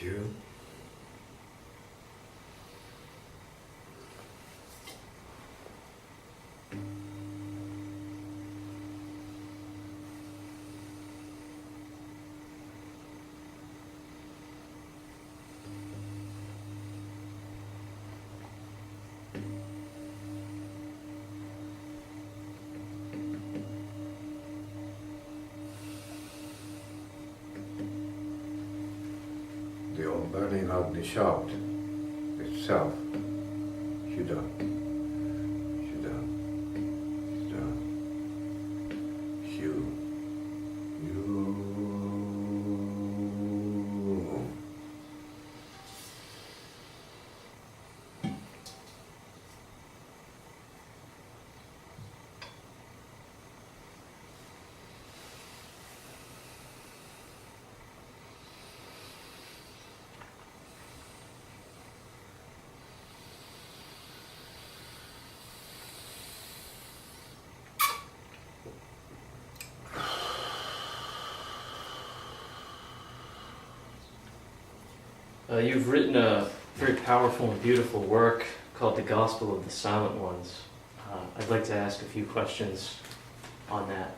You. The old burning Agni shout itself. Shuddha. Shuddha. Shuddha. Shu. You. You've written a very powerful and beautiful work called The Gospel of the Silent Ones. I'd like to ask a few questions on that.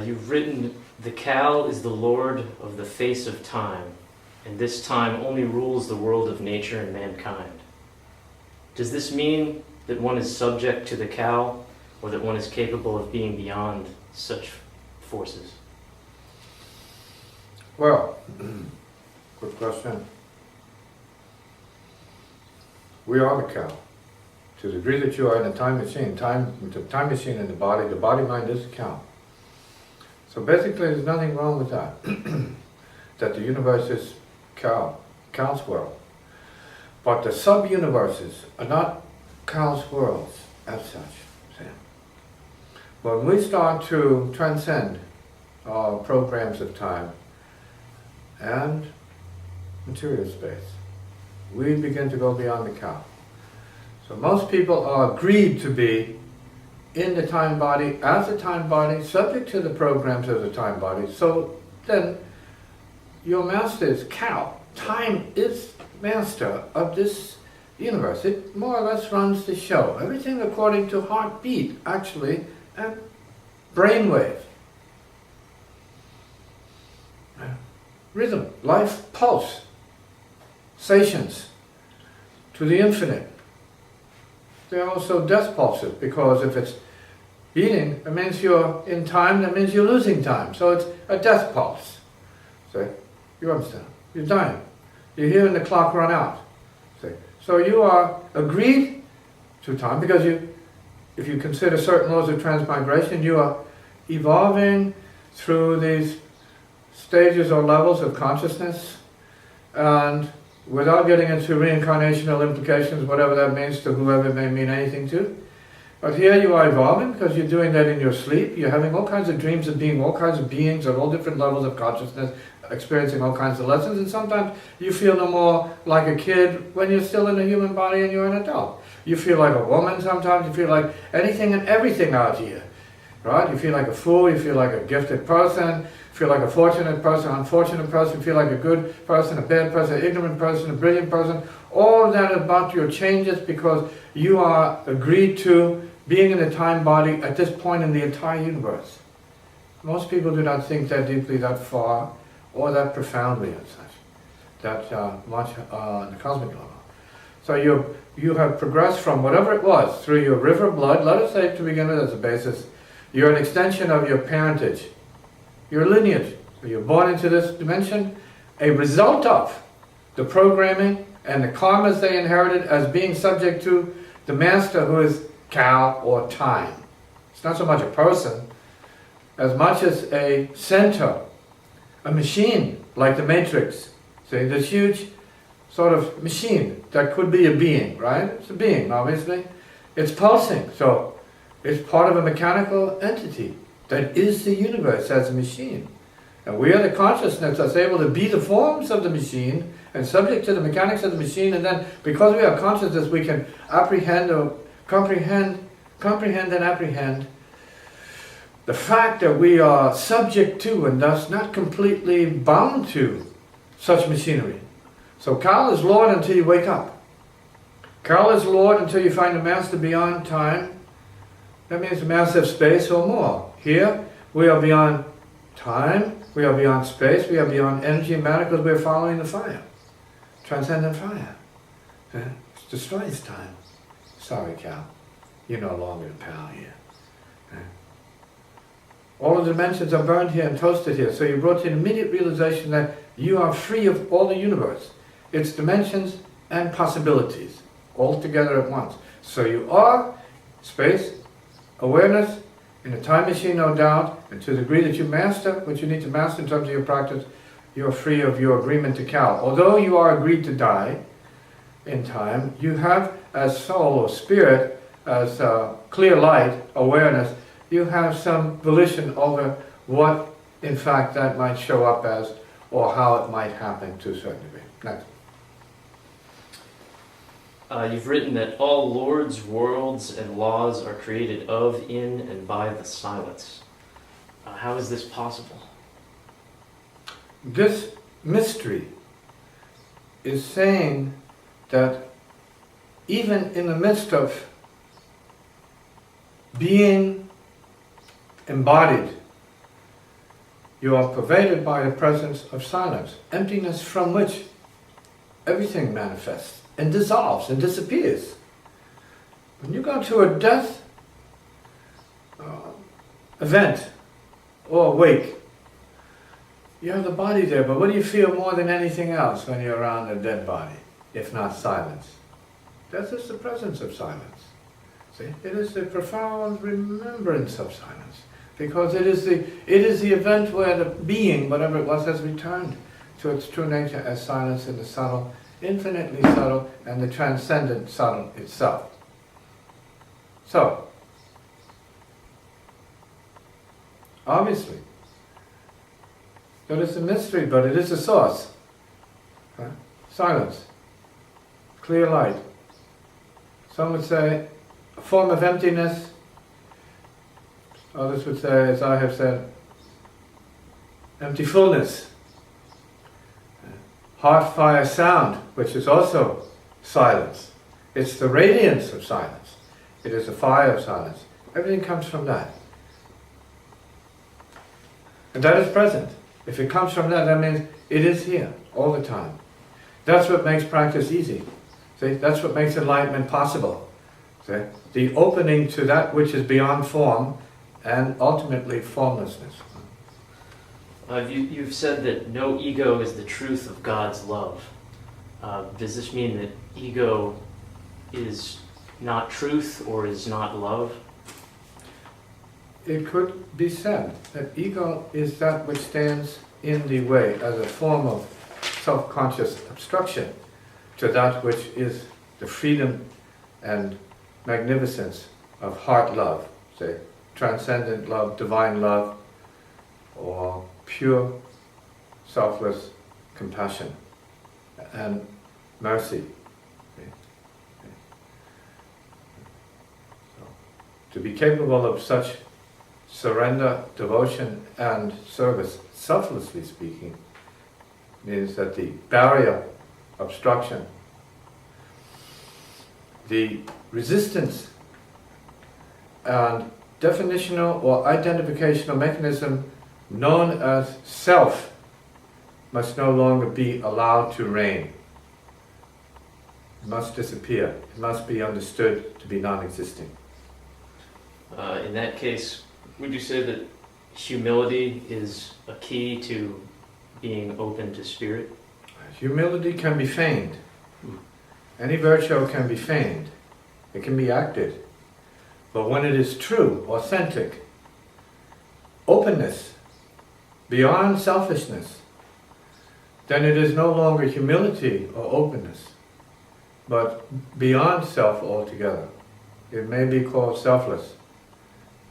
You've written, "The cow is the lord of the face of time, and this time only rules the world of nature and mankind." Does this mean that one is subject to the cow, or that one is capable of being beyond such forces? Well, good question. We are the cow. To the degree that you are in a time machine, the time machine in the body mind is the cow. So basically there's nothing wrong with that. That the universe is cow's world. But the sub-universes are not cow's worlds as such. See? When we start to transcend our programs of time and material space, we begin to go beyond the cow. So most people are agreed to be in the time body, as a time body, subject to the programs of the time body. So then your master is cow. Time is master of this universe. It more or less runs the show. Everything according to heartbeat, actually, and brainwave. Rhythm, life, pulse, stations to the infinite. There are also death pulses, because if it's beating, it means you're in time, that means you're losing time. So it's a death pulse. See? You understand? You're dying. You're hearing the clock run out. See? So you are agreed to time, because if you consider certain laws of transmigration, you are evolving through these stages or levels of consciousness, and without getting into reincarnational implications, whatever that means to whoever it may mean anything to. But here you are evolving, because you're doing that in your sleep. You're having all kinds of dreams of being all kinds of beings at all different levels of consciousness, experiencing all kinds of lessons, and sometimes you feel no more like a kid when you're still in a human body and you're an adult. You feel like a woman sometimes, you feel like anything and everything out here. Right? You feel like a fool, you feel like a gifted person, you feel like a fortunate person, unfortunate person, you feel like a good person, a bad person, an ignorant person, a brilliant person. All of that about your changes because you are agreed to being in a time body at this point in the entire universe. Most people do not think that deeply, that far, or that profoundly as such, that much on the cosmic level. So you have progressed from whatever it was through your river of blood, let us say to begin with as a basis. You're an extension of your parentage, your lineage. You're born into this dimension, a result of the programming and the karmas they inherited as being subject to the master who is cow or time. It's not so much a person, as much as a center, a machine like the Matrix. See, this huge sort of machine that could be a being, right? It's a being, obviously. It's pulsing, so it's part of a mechanical entity that is the universe as a machine. And we are the consciousness that's able to be the forms of the machine and subject to the mechanics of the machine, and then because we are consciousness we can apprehend or comprehend and apprehend the fact that we are subject to and thus not completely bound to such machinery. So Kal is Lord until you wake up. Kal is Lord until you find the master beyond time. That means the master of space or more. Here, we are beyond time, we are beyond space, we are beyond energy and matter because we're following the fire. Transcendent fire. It destroys time. Sorry, Cal. You're no longer a pal here. All the dimensions are burned here and toasted here. So you brought to an immediate realization that you are free of all the universe. Its dimensions and possibilities. All together at once. So you are space, awareness, in a time machine, no doubt, and to the degree that you master what you need to master in terms of your practice, you're free of your agreement to Cal. Although you are agreed to die in time, you have as soul or spirit, as clear light, awareness, you have some volition over what in fact that might show up as or how it might happen to a certain degree. Next. You've written that all lords, worlds, and laws are created of, in, and by the silence. How is this possible? This mystery is saying that even in the midst of being embodied, you are pervaded by the presence of silence, emptiness from which everything manifests and dissolves and disappears. When you go to a death event or wake, you have the body there, but what do you feel more than anything else when you're around a dead body, if not silence? That is the presence of silence. See? It is the profound remembrance of silence, because it is the event where the being, whatever it was, has returned to its true nature as silence in the subtle, infinitely subtle, and the transcendent subtle itself. So, obviously, that is a mystery, but it is a source. Right? Silence, clear light. Some would say a form of emptiness. Others would say, as I have said, empty fullness. Heart fire sound, which is also silence. It's the radiance of silence. It is the fire of silence. Everything comes from that. And that is present. If it comes from that, that means it is here all the time. That's what makes practice easy. See, that's what makes enlightenment possible. See, the opening to that which is beyond form and ultimately formlessness. You've said that no ego is the truth of God's love. Does this mean that ego is not truth or is not love? It could be said that ego is that which stands in the way as a form of self-conscious obstruction to that which is the freedom and magnificence of heart love, say, transcendent love, divine love, or pure, selfless compassion and mercy. So, to be capable of such surrender, devotion, and service, selflessly speaking, means that the barrier, obstruction, the resistance, and definitional or identificational mechanism known as self must no longer be allowed to reign. It must disappear. It must be understood to be non-existing. In that case, would you say that humility is a key to being open to spirit? Humility can be feigned. Any virtue can be feigned. It can be acted. But when it is true, authentic, openness, beyond selfishness, then it is no longer humility or openness, but beyond self altogether. It may be called selfless,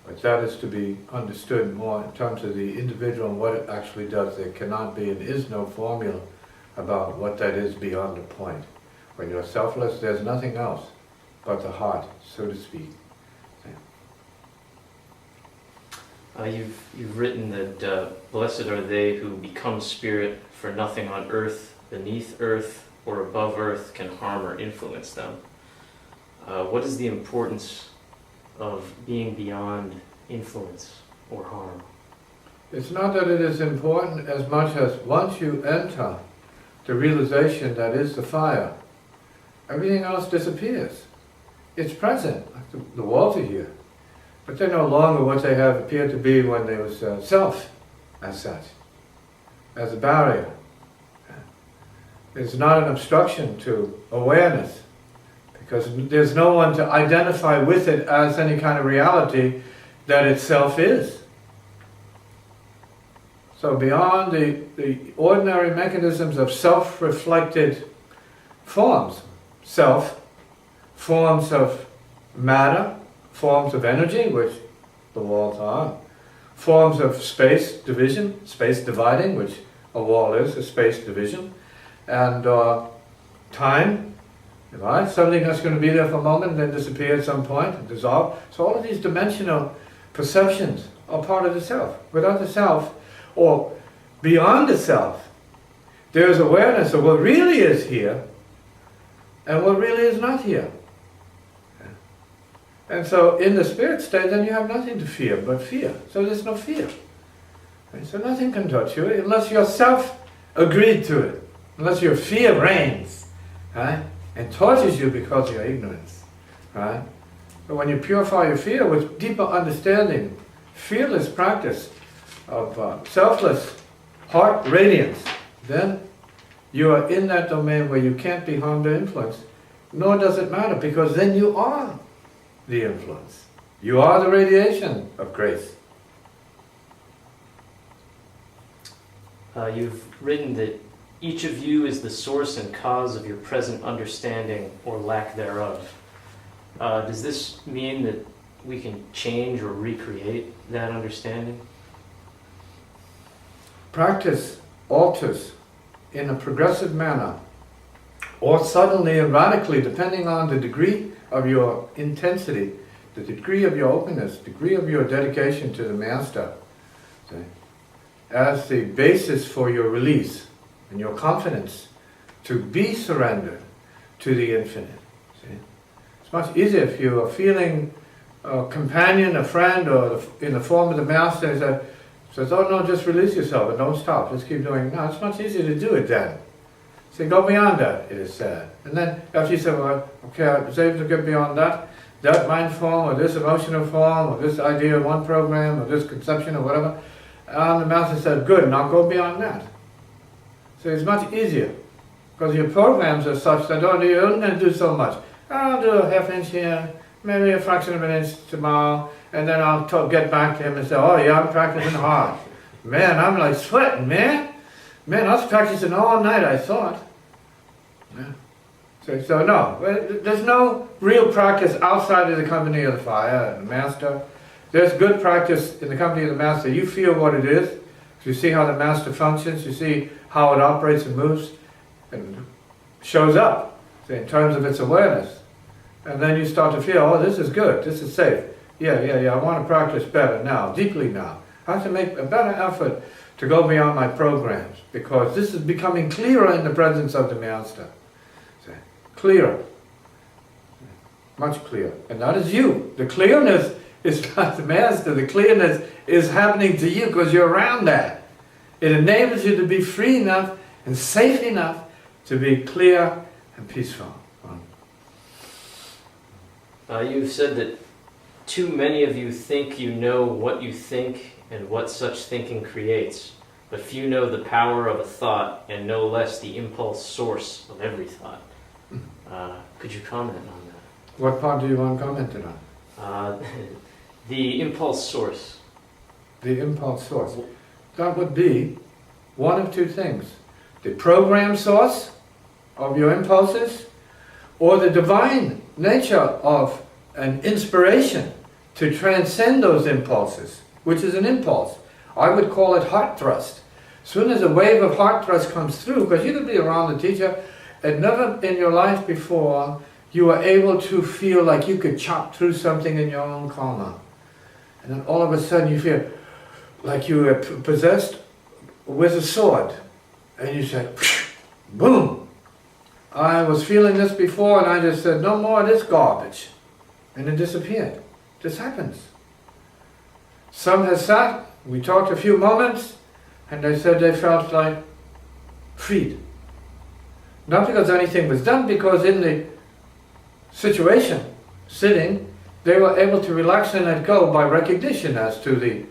but that is to be understood more in terms of the individual and what it actually does. There cannot be and is no formula about what that is beyond a point. When you're selfless, there's nothing else but the heart, so to speak. You've written that blessed are they who become spirit, for nothing on earth, beneath earth, or above earth can harm or influence them. What is the importance of being beyond influence or harm? It's not that it is important as much as once you enter the realization that is the fire, everything else disappears. It's present, like the walls are here, but they're no longer what they have appeared to be when there was self as such, as a barrier. It's not an obstruction to awareness, because there's no one to identify with it as any kind of reality that itself is. So beyond the ordinary mechanisms of self-reflected forms, forms of matter, forms of energy, which the walls are, forms of space division, space dividing, which a wall is, a space division, and time, right? Something that's going to be there for a moment, then disappear at some point, and dissolve. So all of these dimensional perceptions are part of the self. Without the self, or beyond the self, there is awareness of what really is here and what really is not here. And so in the spirit state, then you have nothing to fear but fear. So there's no fear. Right? So nothing can touch you unless yourself agreed to it, unless your fear reigns, right? And tortures you because of your ignorance. Right? But when you purify your fear with deeper understanding, fearless practice of selfless heart radiance, then you are in that domain where you can't be harmed or influenced, nor does it matter, because then you are the influence. You are the radiation of grace. You've written that each of you is the source and cause of your present understanding or lack thereof. Does this mean that we can change or recreate that understanding? Practice alters in a progressive manner, or suddenly and radically, depending on the degree of your intensity, the degree of your openness, degree of your dedication to the Master, okay, as the basis for your release and your confidence to be surrendered to the infinite. See? It's much easier if you are feeling a companion, a friend, or in the form of the Master says, oh no, just release yourself and don't stop, just keep doing it. No, it's much easier to do it then. So go beyond that, it is said. And then after you say, well, okay, I was able to get beyond that mind form, or this emotional form, or this idea of one program, or this conception, or whatever, and the Master said, good, now go beyond that. So it's much easier, because your programs are such that, oh, you're only going to do so much. I'll do a half inch here, maybe a fraction of an inch tomorrow, and then I'll get back to him and say, oh yeah, I'm practicing hard. Man, I'm like sweating, man. Man, I was practicing all night, I thought. Yeah. So no, there's no real practice outside of the company of the fire and the Master. There's good practice in the company of the Master. You feel what it is. You see how the Master functions. You see how it operates and moves and shows up in terms of its awareness. And then you start to feel, oh, this is good, this is safe. Yeah, I want to practice better now, deeply now. I have to make a better effort to go beyond my programs, because this is becoming clearer in the presence of the Master. Clearer. Much clearer. And that is you. The clearness is not the Master. The clearness is happening to you because you're around that. It enables you to be free enough and safe enough to be clear and peaceful. You've said that too many of you think you know what you think and what such thinking creates, but few know the power of a thought and no less the impulse source of every thought. Could you comment on that? What part do you want commented on? The impulse source. The impulse source. That would be one of two things. The program source of your impulses, or the divine nature of an inspiration to transcend those impulses, which is an impulse. I would call it heart thrust. As soon as a wave of heart thrust comes through, because you could be around the teacher, and never in your life before you were able to feel like you could chop through something in your own karma. And then all of a sudden you feel, like you were possessed with a sword, and you said, boom! I was feeling this before, and I just said, no more of this garbage. And it disappeared. This happens. Some have sat, we talked a few moments, and they said they felt like freed. Not because anything was done, because in the situation, sitting, they were able to relax and let go by recognition as to the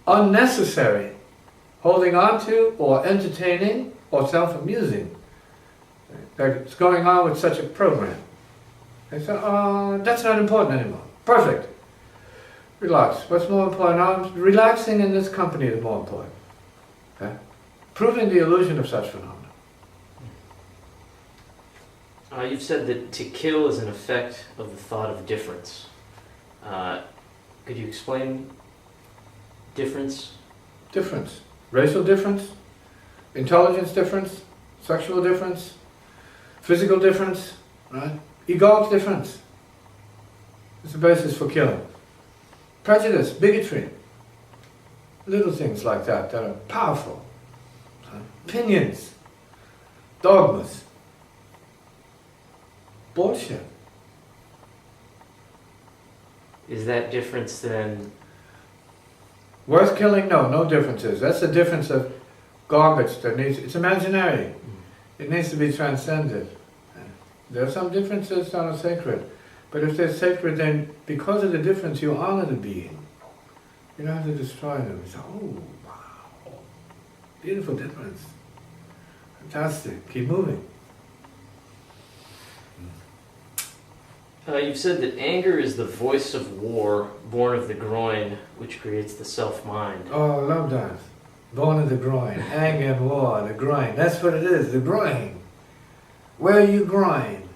unnecessary holding on to or entertaining or self-amusing that's going on with such a program. They said, oh, that's not important anymore. Perfect. Relax. What's more important? Now, relaxing in this company is more important. Okay? Proving the illusion of such phenomena. You've said that to kill is an effect of the thought of difference. Could you explain difference? Difference. Racial difference, intelligence difference, sexual difference, physical difference, right? Egoic difference. It's the basis for killing. Prejudice, bigotry, little things like that that are powerful. Opinions, dogmas, bullshit. Is that difference then? Worth killing? No, no differences. That's the difference of garbage that needs, it's imaginary. It needs to be transcended. There are some differences that are sacred. But if they're sacred, then because of the difference, you honor the being. You don't have to destroy them. You say, oh, wow, beautiful difference. Fantastic. Keep moving. You've said that anger is the voice of war, born of the groin, which creates the self-mind. Oh, I love that. Born of the groin. Anger and war, the groin. That's what it is, the groin. Where you groin.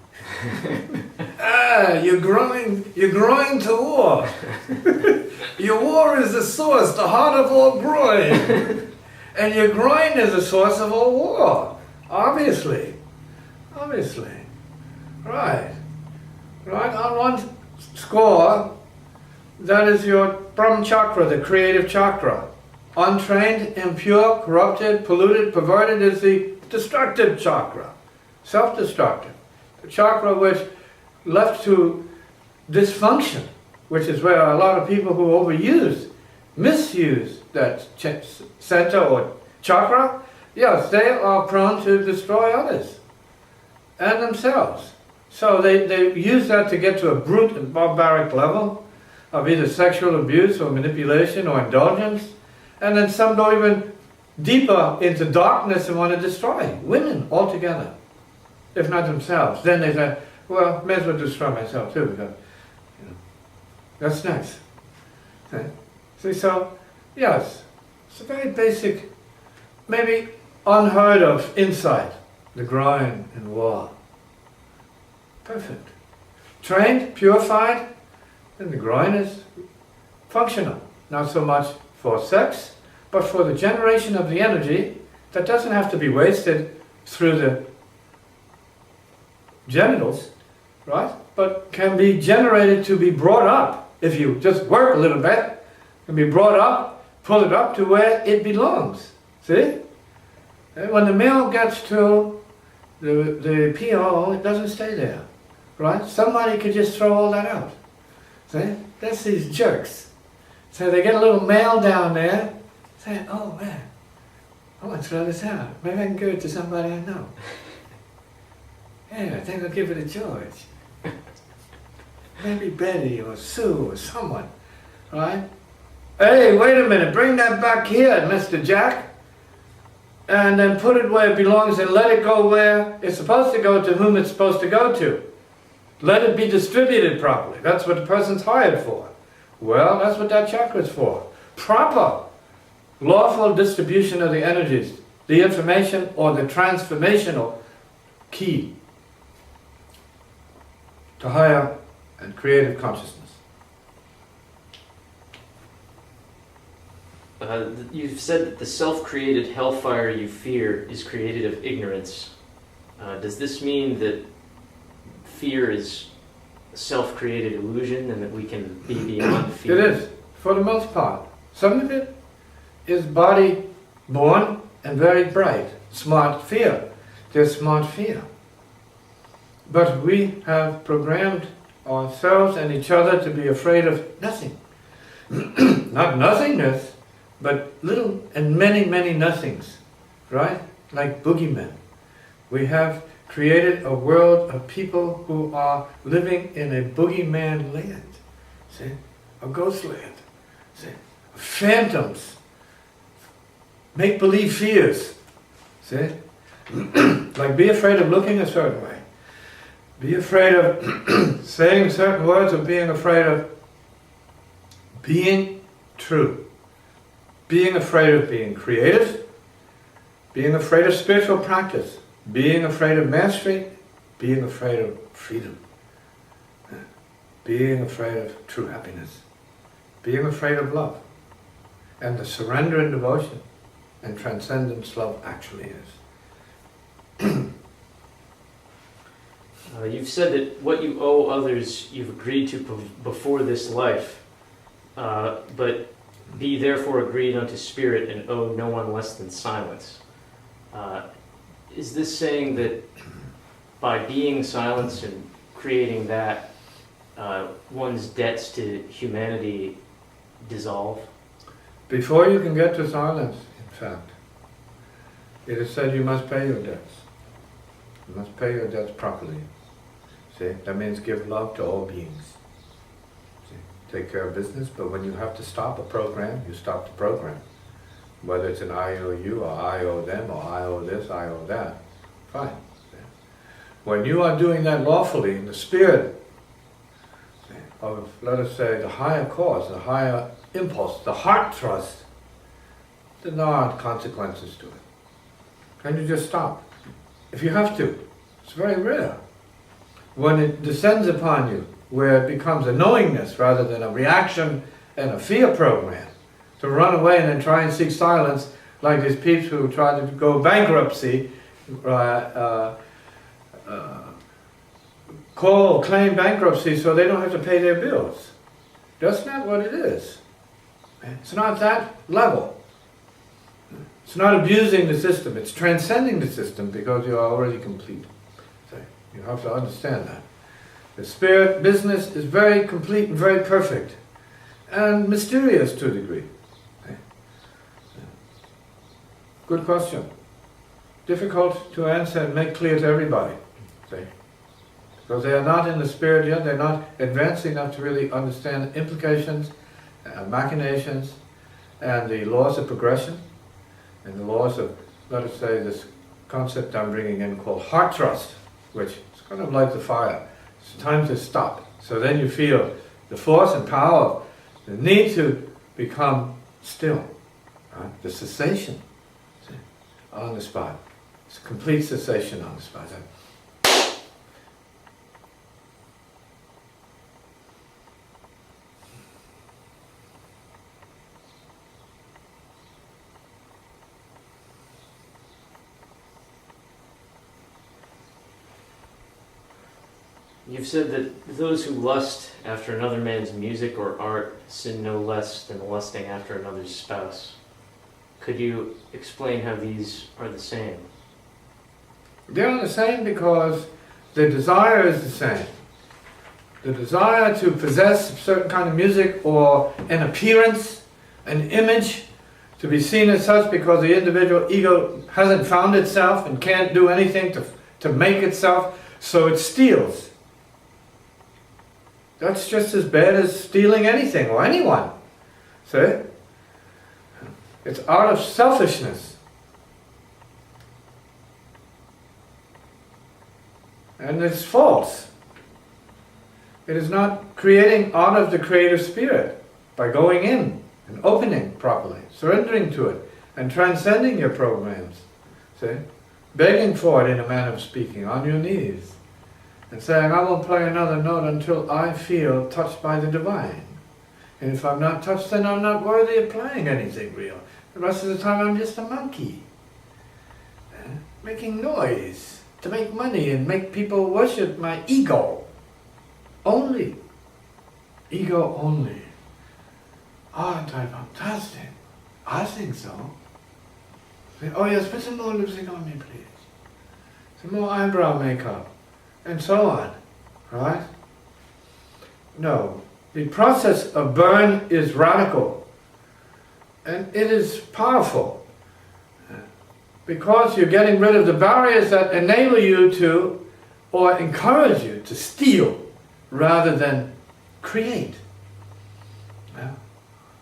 You're growing to war. Your war is the source, the heart of all groin. And your groin is the source of all war. Obviously. Obviously. Right. Right? On one score, that is your Brahm chakra, the creative chakra. Untrained, impure, corrupted, polluted, perverted is the destructive chakra. Self-destructive. The chakra which left to dysfunction, which is where a lot of people who overuse, misuse that center or chakra, yes, they are prone to destroy others and themselves. So they use that to get to a brute and barbaric level of either sexual abuse or manipulation or indulgence. And then some go even deeper into darkness and want to destroy women altogether, if not themselves. Then they say, well, may as well destroy myself too, because that's nice. Okay? See, so, yes, it's a very basic, maybe unheard of insight, the groin in war. Perfect. Trained, purified, and the groin is functional. Not so much for sex, but for the generation of the energy that doesn't have to be wasted through the genitals, right? But can be generated to be brought up. If you just work a little bit, can be brought up, pull it up to where it belongs. See? And when the male gets to the PO, it doesn't stay there. Right? Somebody could just throw all that out. See? That's these jerks. So they get a little male down there, saying, oh man, I want to throw this out. Maybe I can give it to somebody I know. Yeah, I think I'll give it to George. Maybe Betty or Sue or someone. Right? Hey, wait a minute, bring that back here, Mr. Jack. And then put it where it belongs and let it go where it's supposed to go, to whom it's supposed to go to. Let it be distributed properly. That's what the person's hired for. Well, that's what that chakra is for. Proper, lawful distribution of the energies, the information or the transformational key to higher and creative consciousness. You've said that the self-created hellfire you fear is created of ignorance. Does this mean that fear is a self-created illusion and that we can be beyond fear? It is, for the most part. Some of it is body born and very bright, smart fear. There's smart fear. But we have programmed ourselves and each other to be afraid of nothing. Not nothingness, but little and many, many nothings, right? Like boogeymen. We have created a world of people who are living in a boogeyman land. See? A ghost land. See? Phantoms. Make-believe fears. See? Like be afraid of looking a certain way. Be afraid of saying certain words, or being afraid of being true. Being afraid of being creative. Being afraid of spiritual practice. Being afraid of mastery. Being afraid of freedom. Being afraid of true happiness. Being afraid of love. And the surrender and devotion and transcendence love actually is. You've said that what you owe others you've agreed to before this life, but be therefore agreed unto spirit and owe no one less than silence. Is this saying that by being silence and creating that, one's debts to humanity dissolve? Before you can get to silence, in fact, it is said you must pay your debts. You must pay your debts properly. See, that means give love to all beings. See, take care of business, but when you have to stop a program, you stop the program. Whether it's an I owe you, or I owe them, or I owe this, I owe that, fine. See? When you are doing that lawfully in the spirit of, let us say, the higher cause, the higher impulse, the heart thrust, there are consequences to it. And you just stop. If you have to. It's very rare. When it descends upon you, where it becomes a knowingness rather than a reaction and a fear program, to run away and then try and seek silence, like these peeps who try to go bankruptcy, claim bankruptcy so they don't have to pay their bills. That's not what it is. It's not that level. It's not abusing the system, it's transcending the system because you are already complete. So you have to understand that. The spirit business is very complete and very perfect and mysterious to a degree. Good question. Difficult to answer and make clear to everybody. See? Because they are not in the spirit yet, they're not advanced enough to really understand implications, machinations, and the laws of progression, and the laws of, let us say, this concept I'm bringing in called heart thrust, which is kind of like the fire. It's time to stop. So then you feel the force and power, the need to become still, right? The cessation, see, on the spot. It's complete cessation on the spot. You've said that those who lust after another man's music or art sin no less than lusting after another's spouse. Could you explain how these are the same? They're the same because the desire is the same. The desire to possess a certain kind of music or an appearance, an image, to be seen as such because the individual ego hasn't found itself and can't do anything to make itself, so it steals. That's just as bad as stealing anything or anyone. See? It's out of selfishness. And it's false. It is not creating out of the creative spirit by going in and opening properly, surrendering to it, and transcending your programs. See? Begging for it in a manner of speaking, on your knees. And saying, I won't play another note until I feel touched by the divine. And if I'm not touched, then I'm not worthy of playing anything real. The rest of the time I'm just a monkey. Making noise to make money and make people worship my ego. Only. Ego only. Aren't I fantastic? I think so. Oh yes, put some more lipstick on me, please. Some more eyebrow makeup. And so on. Right? No. The process of burn is radical. And it is powerful. Because you're getting rid of the barriers that enable you to, or encourage you to steal, rather than create.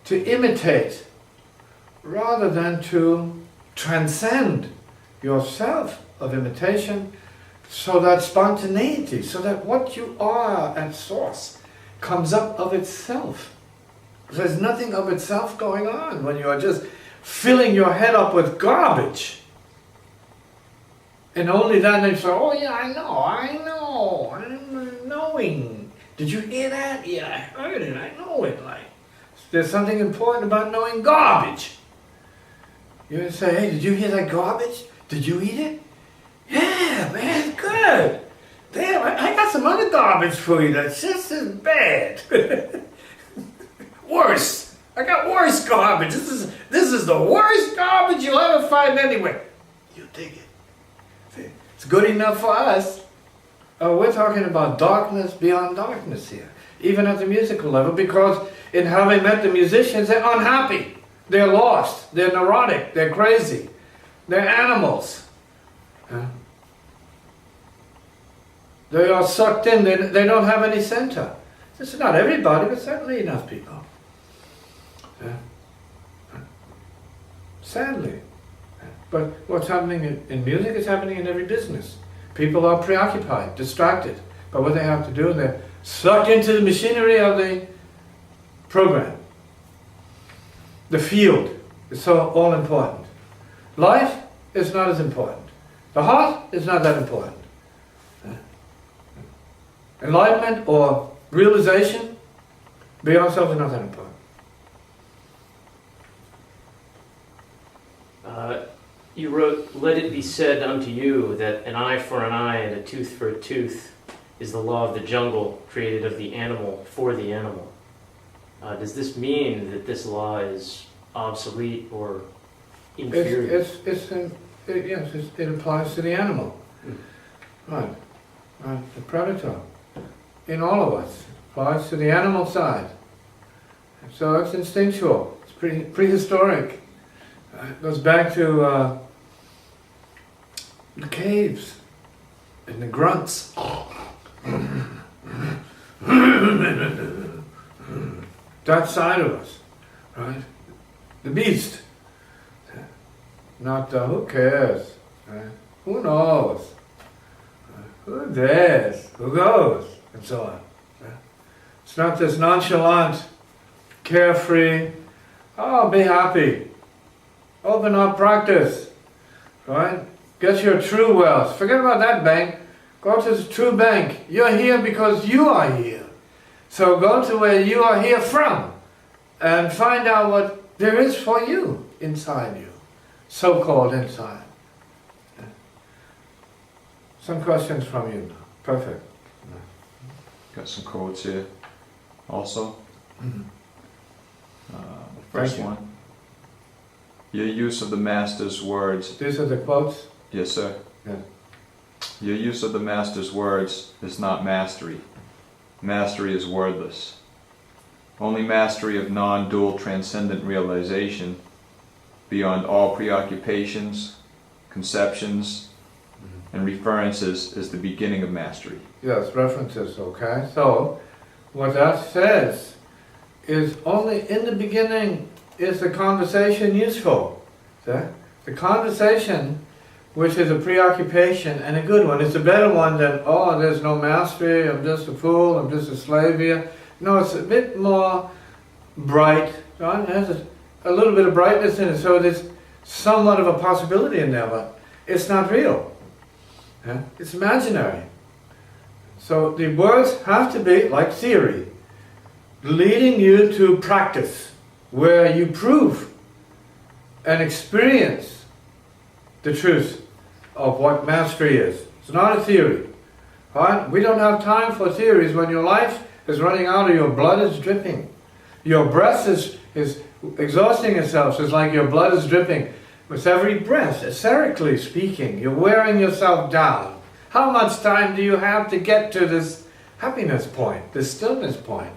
To imitate, rather than to transcend yourself of imitation, so that spontaneity, so that what you are at source comes up of itself. There's nothing of itself going on when you are just filling your head up with garbage. And only then they say, oh yeah, I'm knowing. Did you hear that? Yeah, I heard it, I know it. Like, there's something important about knowing garbage. You say, hey, did you hear that garbage? Did you eat it? Yeah, man, good. Damn, I got some other garbage for you that's just as bad. Worse. I got worse garbage. This is the worst garbage you'll ever find anywhere. You dig it. See, it's good enough for us. Oh, we're talking about darkness beyond darkness here. Even at the musical level, because in having met the musicians, they're unhappy. They're lost. They're neurotic. They're crazy. They're animals. They are sucked in. They don't have any center. This is not everybody, but certainly enough people. Sadly. But what's happening in music is happening in every business. People are preoccupied, distracted by what they have to do, and they're sucked into the machinery of the program. The field is so all important. Life is not as important. The heart is not that important. Enlightenment or realization beyond self is not that important. You wrote, let it be said unto you that an eye for an eye and a tooth for a tooth is the law of the jungle created of the animal for the animal. Does this mean that this law is obsolete or inferior? Yes, it applies to the animal. Right. The predator. In all of us. Applies to the animal side. So it's instinctual. It's prehistoric. It goes back to the caves and the grunts. That side of us, right? The beast. Not who cares? Right? Who knows? Who dares? Who goes? And so on. Right? It's not this nonchalant, carefree, oh, be happy. Open up practice. Right? Get your true wealth. Forget about that bank. Go to the true bank. You're here because you are here. So go to where you are here from and find out what there is for you inside you. So-called inside. Some questions from you now. Perfect. Got some quotes here also. Mm-hmm. The first one. Your use of the Master's words. These are the quotes? Yes, sir. Yes. Your use of the Master's words is not mastery. Mastery is wordless. Only mastery of non-dual transcendent realization, beyond all preoccupations, conceptions, and references, is the beginning of mastery. Yes, references, okay. So, what that says is only in the beginning is the conversation useful. See? The conversation, which is a preoccupation and a good one, is a better one than, oh, there's no mastery, I'm just a fool, I'm just a slave here. No, it's a bit more bright. Right? It has a little bit of brightness in it, so there's somewhat of a possibility in there, but it's not real. Yeah? It's imaginary. So the words have to be like theory, leading you to practice, where you prove and experience the truth of what mastery is. It's not a theory. Right? We don't have time for theories when your life is running out or your blood is dripping. Your breath is is exhausting itself. So it's like your blood is dripping with every breath, etherically speaking. You're wearing yourself down. How much time do you have to get to this happiness point, this stillness point?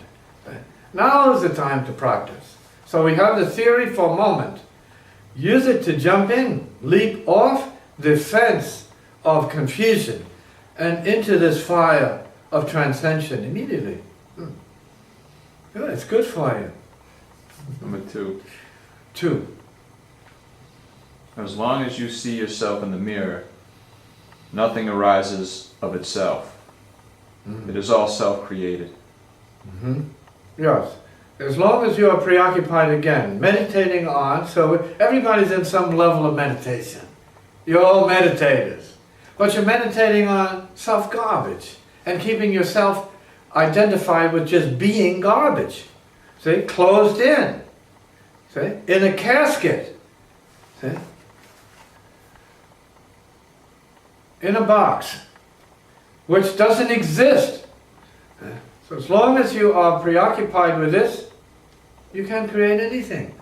Now is the time to practice. So we have the theory for a moment. Use it to jump in, leap off the fence of confusion and into this fire of transcension immediately. Yeah, it's good for you. Number 2. 2. As long as you see yourself in the mirror, nothing arises of itself. It is all self-created. Yes. As long as you are preoccupied again, meditating on, so everybody's in some level of meditation. You're all meditators. But you're meditating on self-garbage and keeping yourself identified with just being garbage. See? Closed in. See? In a casket. See? In a box. Which doesn't exist. So as long as you are preoccupied with this, you can't create anything.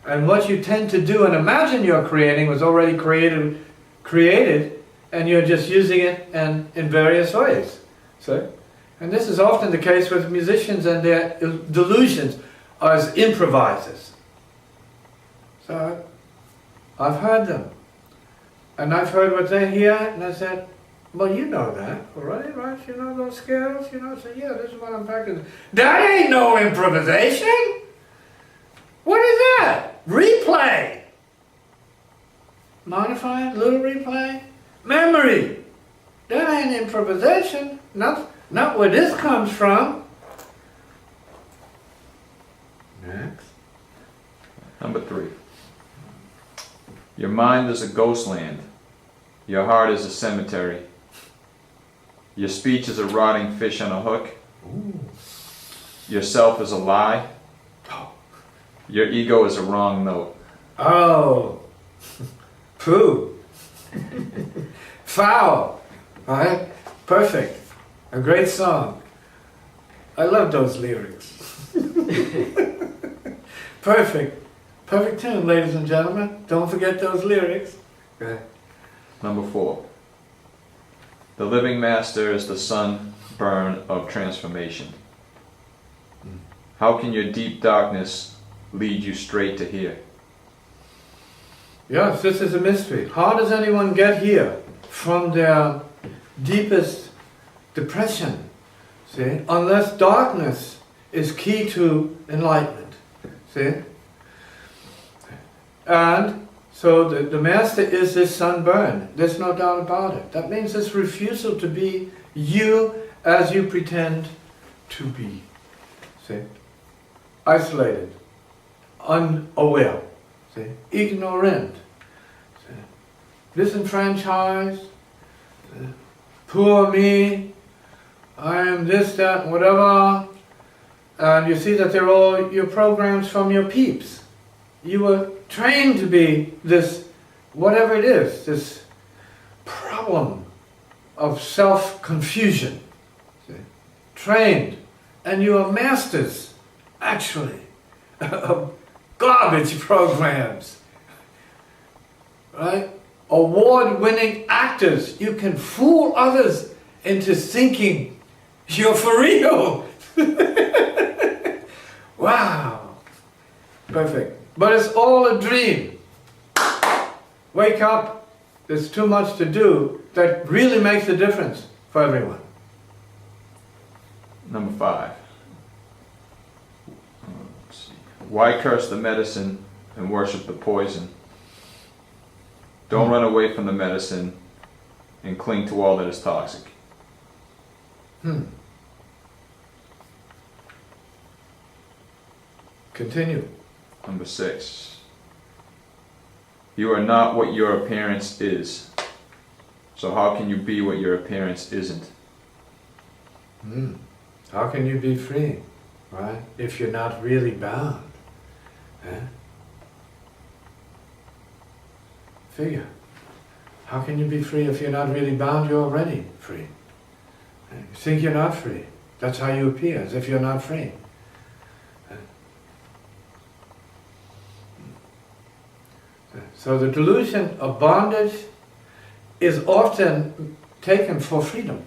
And what you tend to do and imagine you're creating was already created, and you're just using it in various ways. So, and this is often the case with musicians and their delusions as improvisers. So I've heard them. And I've heard what they hear, and I said, well, you know that already, right? You know those scales, you know? So yeah, this is what I'm practicing. That ain't no improvisation! What is that? Replay! Modified, little replay? Memory! That ain't improvisation. Not where this comes from. Next. Number 3. Your mind is a ghost land. Your heart is a cemetery. Your speech is a rotting fish on a hook. Ooh. Yourself is a lie. Your ego is a wrong note. Oh. Pooh. Foul. Alright? Perfect. A great song. I love those lyrics. Perfect. Perfect tune, ladies and gentlemen. Don't forget those lyrics. Okay. Number 4. The living master is the sunburn of transformation. How can your deep darkness lead you straight to here? Yes, this is a mystery. How does anyone get here from their deepest depression? See? Unless darkness is key to enlightenment. See? And so the master is this sunburn. There's no doubt about it. That means this refusal to be you as you pretend to be. See? Isolated. Unaware. See? Ignorant. See? Disenfranchised. See? Poor me. I am this, that, whatever. And you see that they're all your programs from your peeps. You were trained to be this, whatever it is, this problem of self-confusion. Trained. And you are masters, actually, of garbage programs. Right? Award-winning actors. You can fool others into thinking you're for real. Wow. Perfect. But it's all a dream. Wake up. There's too much to do that really makes a difference for everyone. Number 5. Let's see. Why curse the medicine and worship the poison? Don't run away from the medicine and cling to all that is toxic. Continue. Number 6. You are not what your appearance is. So how can you be what your appearance isn't? How can you be free, right? If you're not really bound. Figure. How can you be free if you're not really bound? You're already free. You think you're not free. That's how you appear, as if you're not free. So the delusion of bondage is often taken for freedom.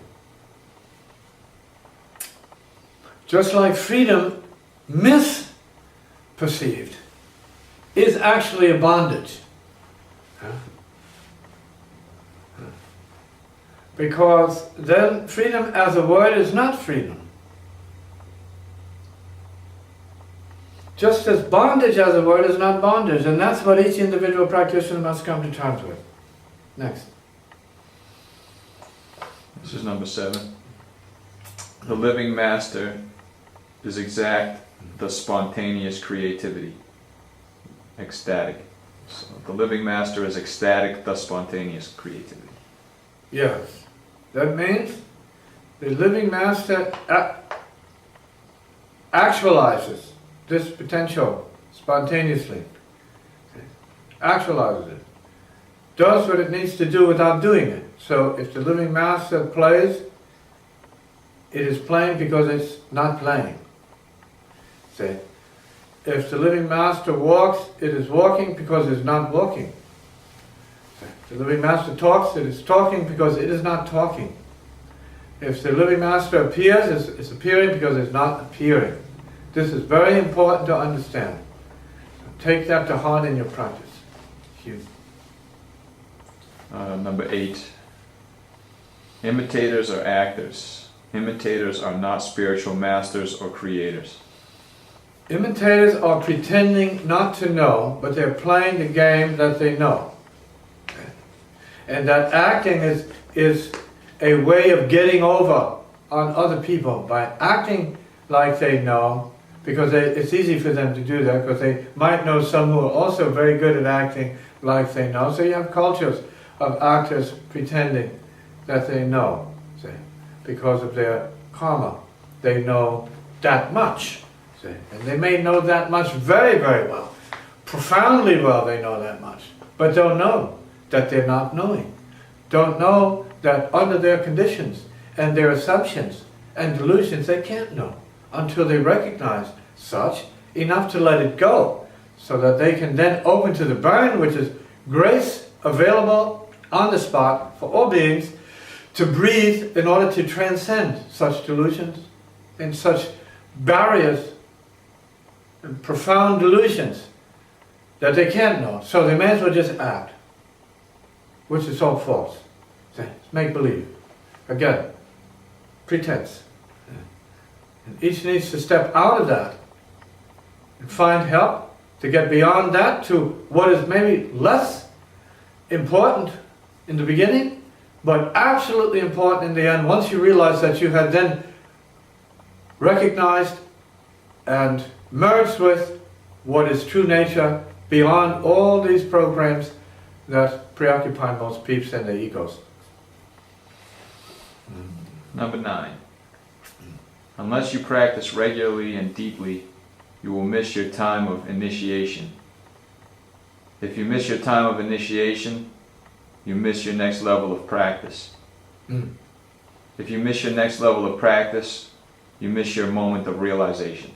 Just like freedom, misperceived, is actually a bondage. Because then freedom as a word is not freedom. Just as bondage as a word is not bondage, and that's what each individual practitioner must come to terms with. Next. This is number 7. The living master is exact, the spontaneous creativity. Ecstatic. So the living master is ecstatic, the spontaneous creativity. Yes. That means the living master actualizes this potential spontaneously. Actualizes it. Does what it needs to do without doing it. So if the living master plays, it is playing because it's not playing. See? If the living master walks, it is walking because it's not walking. If the living master talks, it is talking because it is not talking. If the living master appears, it's appearing because it's not appearing. This is very important to understand. Take that to heart in your practice. Huge. Number 8. Imitators are actors. Imitators are not spiritual masters or creators. Imitators are pretending not to know, but they're playing the game that they know. And that acting is a way of getting over on other people by acting like they know, because it's easy for them to do that, because they might know some who are also very good at acting like they know. So you have cultures of actors pretending that they know, see, because of their karma. They know that much, see, and they may know that much very, very well. Profoundly well they know that much, but don't know that they're not knowing. Don't know that under their conditions and their assumptions and delusions they can't know until they recognize such enough to let it go, so that they can then open to the burn, which is grace available on the spot for all beings to breathe in order to transcend such delusions and such barriers and profound delusions that they can't know. So they may as well just act, which is all false. It's make-believe. Again, pretense. And each needs to step out of that and find help to get beyond that to what is maybe less important in the beginning, but absolutely important in the end, once you realize that you have then recognized and merged with what is true nature beyond all these programs that preoccupy most peeps and their egos. Number 9. Unless you practice regularly and deeply, you will miss your time of initiation. If you miss your time of initiation, you miss your next level of practice. If you miss your next level of practice, you miss your moment of realization.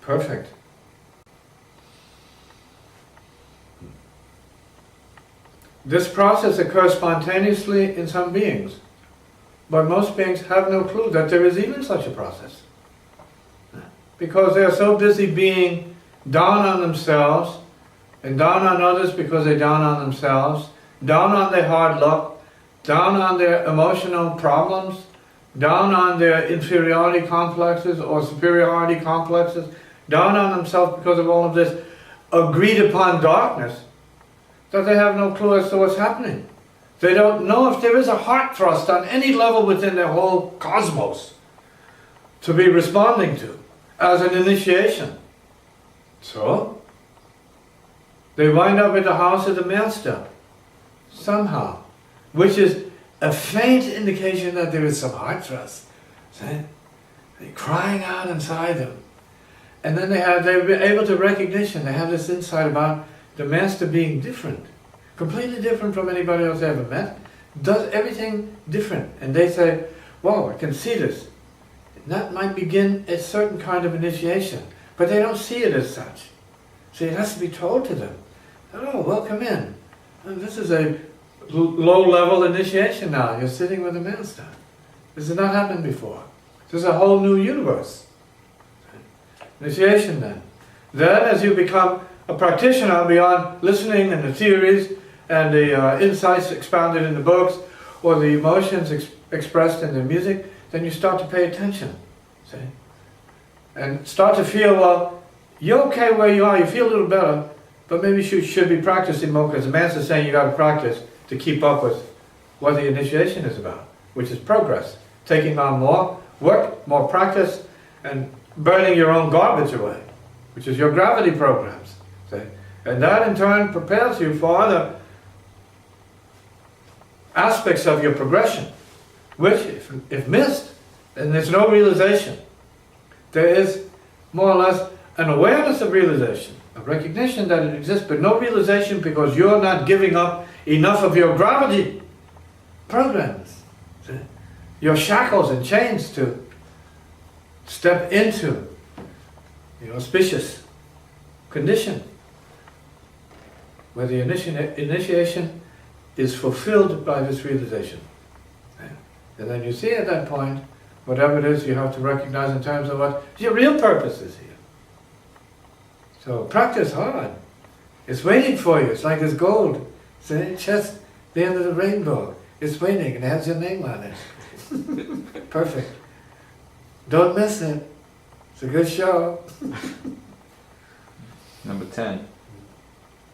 Perfect. This process occurs spontaneously in some beings, but most beings have no clue that there is even such a process. Because they are so busy being down on themselves, and down on others because they're down on themselves, down on their hard luck, down on their emotional problems, down on their inferiority complexes or superiority complexes, down on themselves because of all of this agreed upon darkness, that they have no clue as to what's happening. They don't know if there is a heart thrust on any level within their whole cosmos to be responding to as an initiation. So, they wind up at the house of the master, somehow, which is a faint indication that there is some heart thrust. See? They're crying out inside them. And then they're able to recognition, they have this insight about the master being different, completely different from anybody else they ever met, does everything different. And they say, whoa, I can see this. And that might begin a certain kind of initiation, but they don't see it as such. See, it has to be told to them. Oh, welcome in. And this is a low-level initiation now. You're sitting with the Master. This has not happened before. This is a whole new universe. Initiation then. Then as you become a practitioner beyond listening and the theories and the insights expounded in the books or the emotions expressed in the music, then you start to pay attention. See? And start to feel, well, you're okay where you are, you feel a little better, but maybe you should be practicing more, because the Master's saying you got to practice to keep up with what the initiation is about, which is progress. Taking on more work, more practice, and burning your own garbage away, which is your gravity programs. See? And that in turn prepares you for other aspects of your progression, which, if missed, then there's no realization. There is more or less an awareness of realization, a recognition that it exists, but no realization because you're not giving up enough of your gravity programs, see? Your shackles and chains to step into the auspicious condition where the initiation is fulfilled by this realization. And then you see at that point, whatever it is you have to recognize in terms of what your real purpose is here. So practice hard. It's waiting for you. It's like this gold. See, just the end of the rainbow. It's waiting and it has your name on it. Perfect. Don't miss it. It's a good show. Number 10.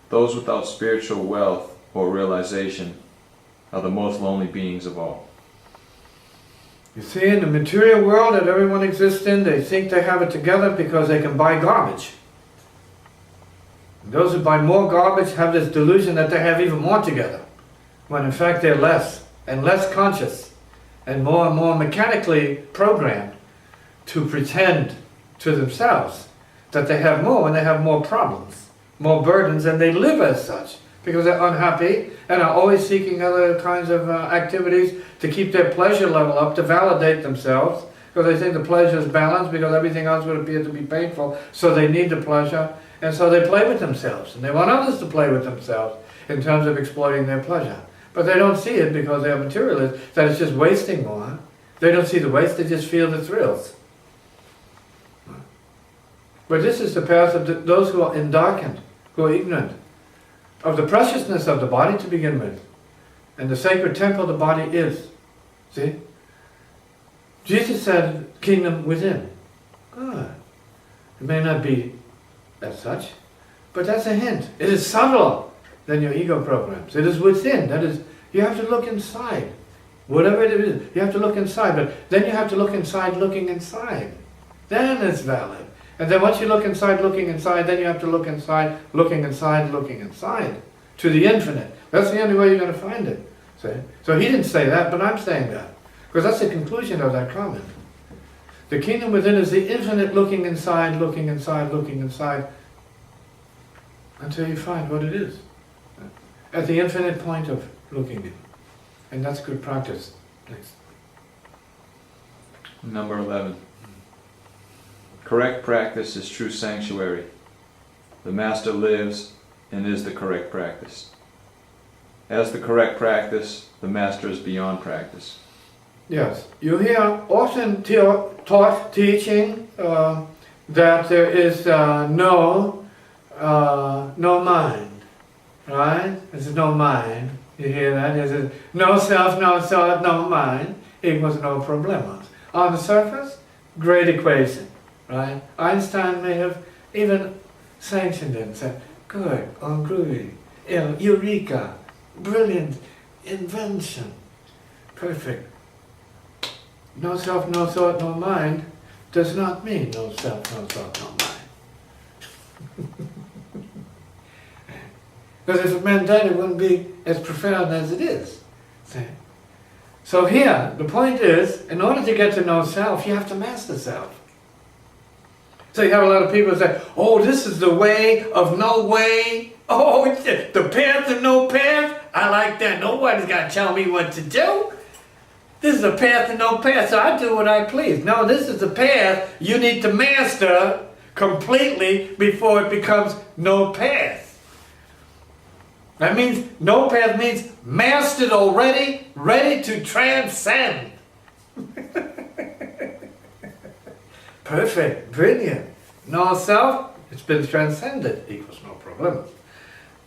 Those without spiritual wealth or realization are the most lonely beings of all. You see, in the material world that everyone exists in, they think they have it together because they can buy garbage. And those who buy more garbage have this delusion that they have even more together, when in fact they're less and less conscious and more mechanically programmed to pretend to themselves that they have more when they have more problems, more burdens, and they live as such because they're unhappy and are always seeking other kinds of activities to keep their pleasure level up, to validate themselves, because they think the pleasure is balanced because everything else would appear to be painful, so they need the pleasure, and so they play with themselves, and they want others to play with themselves in terms of exploiting their pleasure. But they don't see it because they are materialists, that it's just wasting more. They don't see the waste, they just feel the thrills. But this is the path of those who are endarkened, who are ignorant of the preciousness of the body to begin with, and the sacred temple the body is. See? Jesus said, kingdom within. Good. It may not be as such, but that's a hint. It is subtler than your ego programs. It is within. That is, you have to look inside. Whatever it is, you have to look inside. But then you have to look inside, looking inside. Then it's valid. And then once you look inside, looking inside, then you have to look inside, looking inside, looking inside, to the infinite. That's the only way you're going to find it. See? So he didn't say that, but I'm saying that. Because that's the conclusion of that comment. The kingdom within is the infinite looking inside, looking inside, looking inside, until you find what it is. At the infinite point of looking in. And that's good practice. Next. Number 11. Correct practice is true sanctuary. The Master lives and is the correct practice. As the correct practice, the Master is beyond practice. Yes. You hear often taught teaching that there is no mind. Right? There's no mind. You hear that? There's no self, no thought, no mind equals no problemos. On the surface, great equation. Right? Einstein may have even sanctioned it and said, good, on groovy, eureka, brilliant invention, perfect. No self, no thought, no mind does not mean no self, no thought, no mind. Because if it meant that, it wouldn't be as profound as it is. See? So here, the point is, in order to get to know self, you have to master self. So you have a lot of people say, oh, this is the way of no way. Oh, the path of no path. I like that. Nobody's got to tell me what to do. This is the path of no path, so I do what I please. No, this is the path you need to master completely before it becomes no path. That means, no path means mastered already, ready to transcend. Perfect, brilliant. No self, it's been transcended, equals no problem.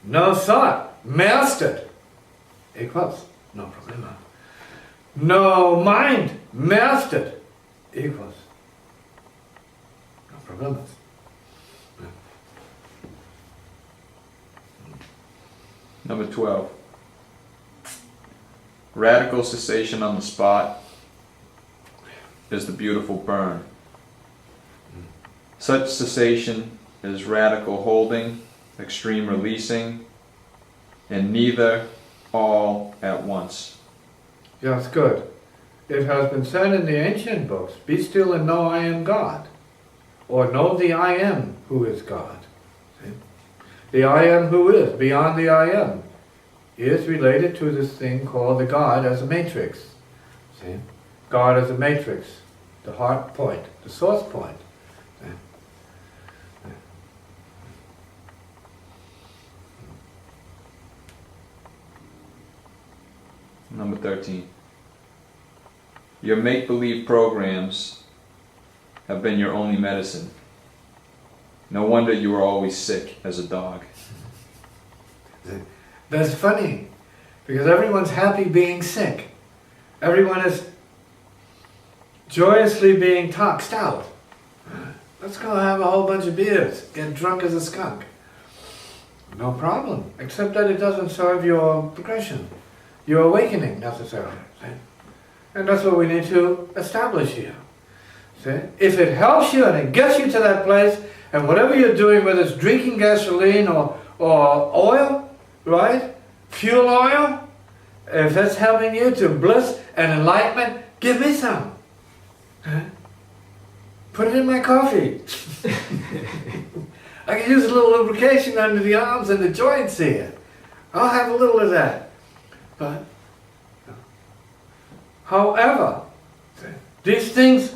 No thought, mastered, equals no problem. No mind, mastered, equals no problem. Number 12. Radical cessation on the spot is the beautiful burn. Such cessation is radical holding, extreme releasing, and neither all at once. Yes, good. It has been said in the ancient books, be still and know I am God. Or know the I am who is God. See? The I am who is, beyond the I am, is related to this thing called the God as a matrix. See? God as a matrix, the heart point, the source point. See? Number 13. Your make-believe programs have been your only medicine. No wonder you were always sick as a dog. That's funny, because everyone's happy being sick. Everyone is joyously being toxed out. Let's go have a whole bunch of beers, get drunk as a skunk. No problem, except that it doesn't serve your progression, your awakening necessarily. See? And that's what we need to establish here. See? If it helps you and it gets you to that place, and whatever you're doing, whether it's drinking gasoline or oil, right? Fuel oil, if that's helping you to bliss and enlightenment, give me some. Huh? Put it in my coffee. I can use a little lubrication under the arms and the joints here. I'll have a little of that. But, however, these things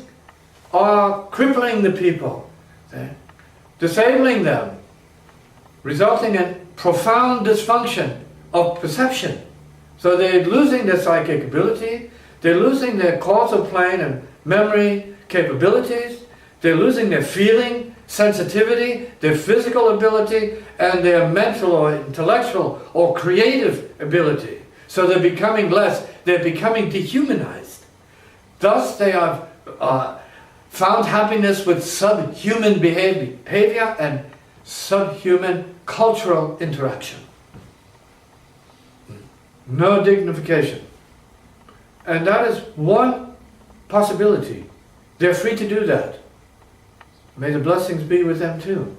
are crippling the people, disabling them, resulting in profound dysfunction of perception. So they're losing their psychic ability, they're losing their causal plane and memory capabilities, they're losing their feeling, sensitivity, their physical ability, and their mental or intellectual or creative ability. So they're becoming less, they're becoming dehumanized. Thus they have found happiness with subhuman behavior and subhuman cultural interaction. No dignification. And that is one possibility. They're free to do that. May the blessings be with them too.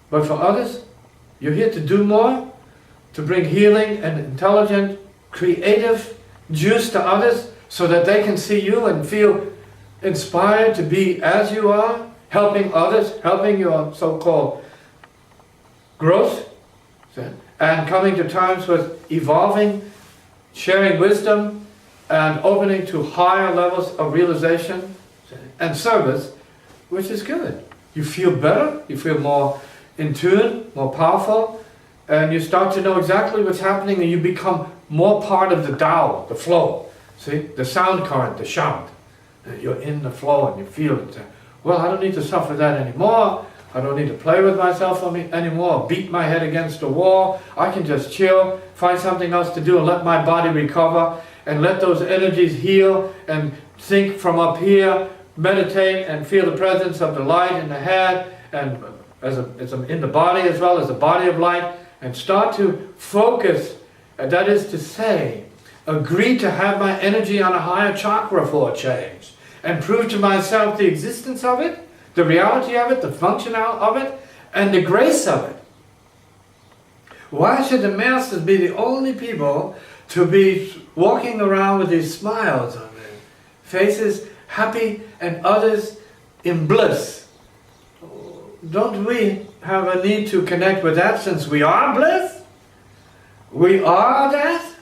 But for others, you're here to do more, to bring healing and intelligent, creative juice to others so that they can see you and feel inspired to be as you are, helping others, helping your so-called growth, and coming to terms with evolving, sharing wisdom, and opening to higher levels of realization and service, which is good. You feel better, you feel more in tune, more powerful, and you start to know exactly what's happening, and you become more part of the Tao, the flow. See, the sound current, the sound. You're in the flow and you feel it. Well, I don't need to suffer that anymore. I don't need to play with myself anymore, beat my head against the wall. I can just chill, find something else to do and let my body recover and let those energies heal and think from up here, meditate and feel the presence of the light in the head and in the body as well as the body of light, and start to focus, that is to say, agree to have my energy on a higher chakra for a change and prove to myself the existence of it, the reality of it, the function of it, and the grace of it. Why should the masters be the only people to be walking around with these smiles on their faces, happy, and others in bliss? Don't we have a need to connect with that since we are bliss? We are that?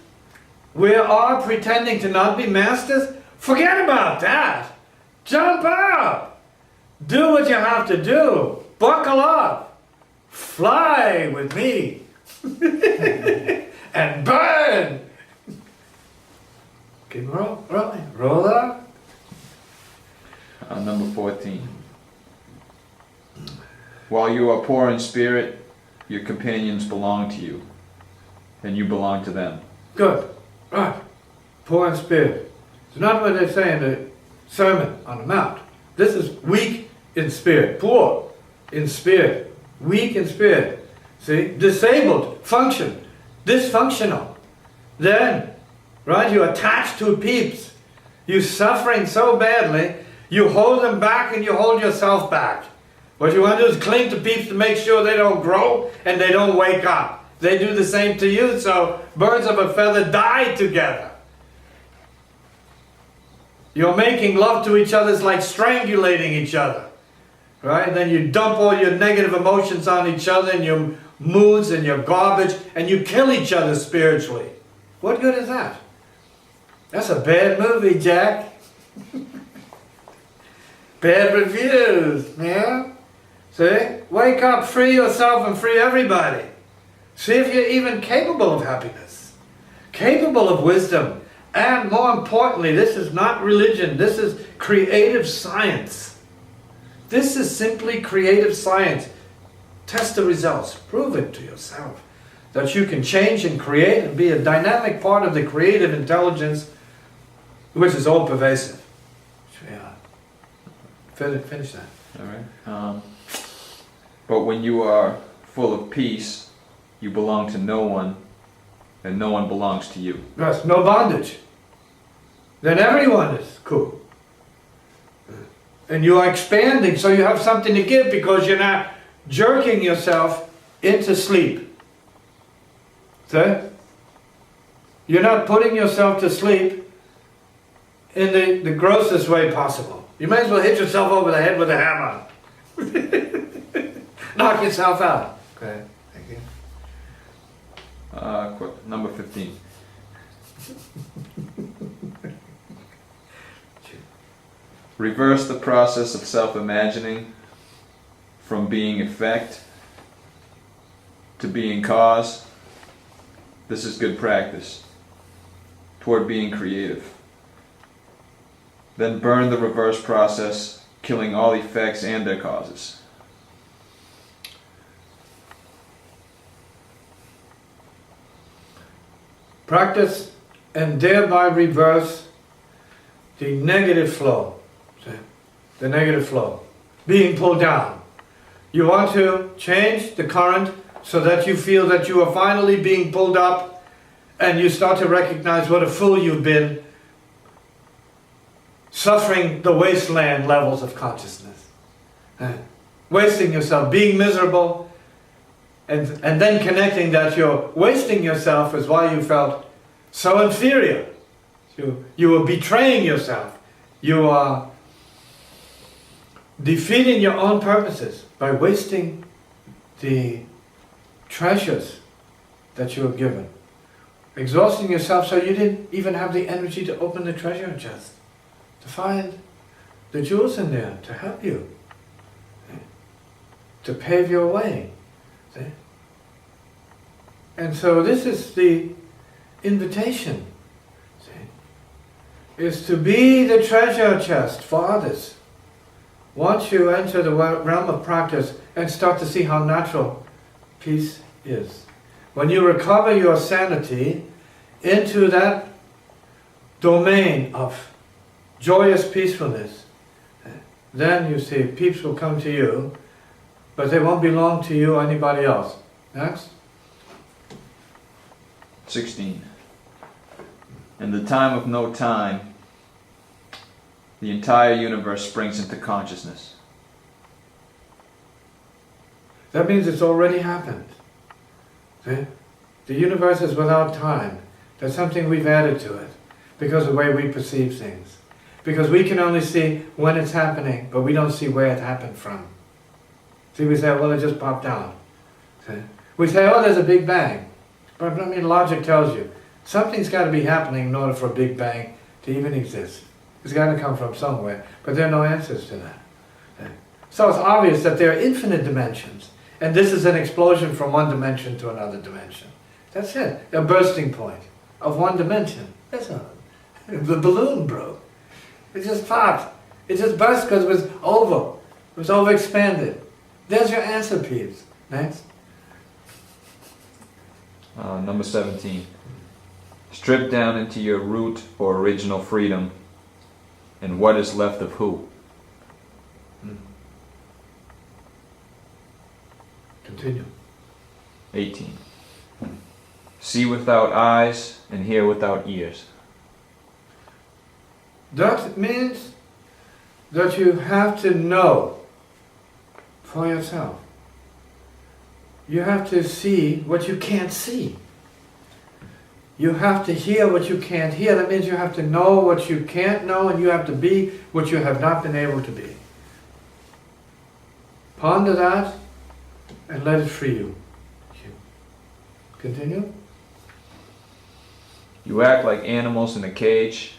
We are pretending to not be masters? Forget about that! Jump up! Do what you have to do! Buckle up! Fly with me! and burn. Keep rolling. Roll it up. Number 14. While you are poor in spirit, your companions belong to you, and you belong to them. Good. Right. Poor in spirit. It's not what they say in the Sermon on the Mount. This is weak in spirit. Poor in spirit. Weak in spirit. See? Disabled. Function. Dysfunctional. Then, right, you're attached to peeps. You're suffering so badly, you hold them back and you hold yourself back. What you want to do is cling to peeps to make sure they don't grow and they don't wake up. They do the same to you, so birds of a feather die together. You're making love to each other is like strangulating each other. Right? Then you dump all your negative emotions on each other and your moods and your garbage, and you kill each other spiritually. What good is that? That's a bad movie, Jack. Bad reviews, man. See? Wake up, free yourself and free everybody. See if you're even capable of happiness, capable of wisdom, and more importantly, this is not religion, this is creative science. This is simply creative science. Test the results, prove it to yourself, that you can change and create and be a dynamic part of the creative intelligence, which is all pervasive. Yeah. Finish that. All right. But when you are full of peace, you belong to no one, and no one belongs to you. Yes, no bondage. Then everyone is cool. And you are expanding, so you have something to give because you're not jerking yourself into sleep. See? You're not putting yourself to sleep in the grossest way possible. You may as well hit yourself over the head with a hammer. Knock yourself out. Okay, thank you. Number 15. Reverse the process of self-imagining from being effect to being cause. This is good practice toward being creative. Then burn the reverse process, killing all effects and their causes. Practice and thereby reverse the negative flow. See? The negative flow. Being pulled down. You want to change the current so that you feel that you are finally being pulled up and you start to recognize what a fool you've been, suffering the wasteland levels of consciousness. Wasting yourself, being miserable, and then connecting that you're wasting yourself is why you felt so inferior. You were betraying yourself. You are defeating your own purposes by wasting the treasures that you were given. Exhausting yourself so you didn't even have the energy to open the treasure chest, to find the jewels in there to help you, to pave your way. See? And so this is the invitation, see, is to be the treasure chest for others. Once you enter the realm of practice and start to see how natural peace is. When you recover your sanity into that domain of joyous peacefulness, then you see peeps will come to you, but they won't belong to you or anybody else. Next. 16. In the time of no time, the entire universe springs into consciousness. That means it's already happened. See? The universe is without time. There's something we've added to it because of the way we perceive things. Because we can only see when it's happening, but we don't see where it happened from. See, we say, well, it just popped out. See? We say, oh, there's a Big Bang. But I mean, logic tells you, something's got to be happening in order for a Big Bang to even exist. It's got to come from somewhere, but there are no answers to that. So it's obvious that there are infinite dimensions, And this is an explosion from one dimension to another dimension. That's it. A bursting point of one dimension. That's all. The balloon broke. It just popped. It just burst because it was over. It was overexpanded. There's your answer, peeps. Next. Number 17. Strip down into your root or original freedom, and what is left of who? Continue. 18. See without eyes and hear without ears. That means that you have to know for yourself. You have to see what you can't see. You have to hear what you can't hear. That means you have to know what you can't know, and you have to be what you have not been able to be. Ponder that and let it free you. Continue. You act like animals in a cage.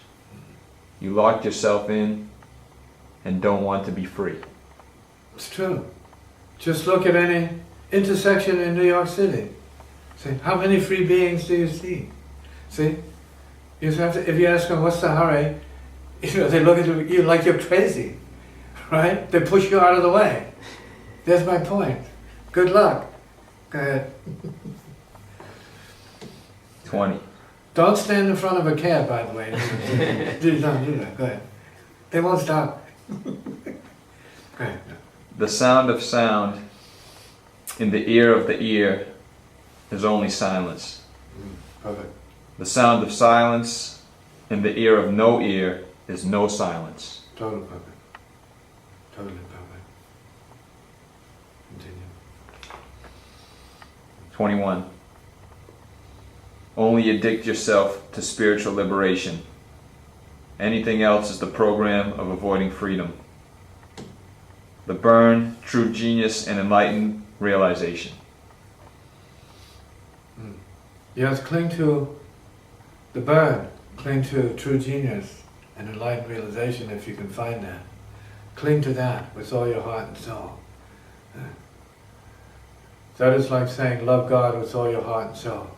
You locked yourself in and don't want to be free. It's true. Just look at any intersection in New York City. See, how many free beings do you see? See? You just have to, if you ask them, what's the hurry? They look at you like you're crazy. Right? They push you out of the way. There's my point. Good luck. Go ahead. 20. Don't stand in front of a cab, by the way. do that. Go ahead. They won't stop. Go ahead. The sound of sound in the ear of the ear is only silence. Perfect. The sound of silence in the ear of no ear is no silence. Totally perfect. Totally perfect. Continue. 21. Only addict yourself to spiritual liberation. Anything else is the program of avoiding freedom. The burn, true genius, and enlightened realization. Yes, cling to the burn. Cling to true genius and enlightened realization if you can find that. Cling to that with all your heart and soul. That is like saying, love God with all your heart and soul.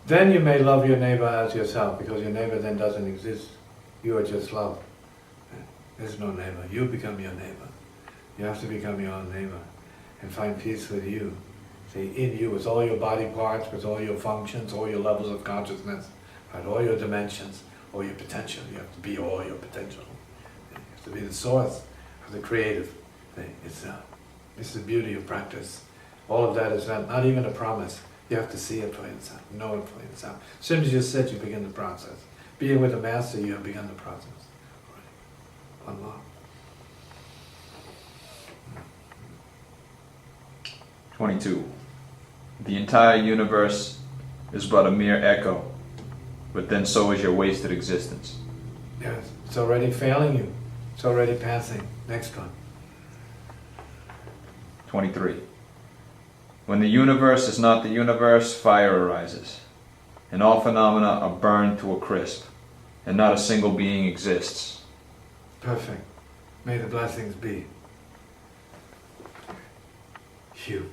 Then you may love your neighbor as yourself, because your neighbor then doesn't exist. You are just love. There's no neighbor. You become your neighbor. You have to become your own neighbor and find peace with you. See, in you, with all your body parts, with all your functions, all your levels of consciousness, right, all your dimensions, all your potential. You have to be all your potential. You have to be the source of the creative. It's the beauty of practice. All of that is not even a promise. You have to see it for yourself, know it for yourself. As soon as you sit, you begin the process. Being with the Master, you have begun the process. One more. 22. The entire universe is but a mere echo, but then so is your wasted existence. Yes, it's already failing you. It's already passing. Next one. 23. When the universe is not the universe, fire arises, and all phenomena are burned to a crisp, and not a single being exists. Perfect. May the blessings be. Phew.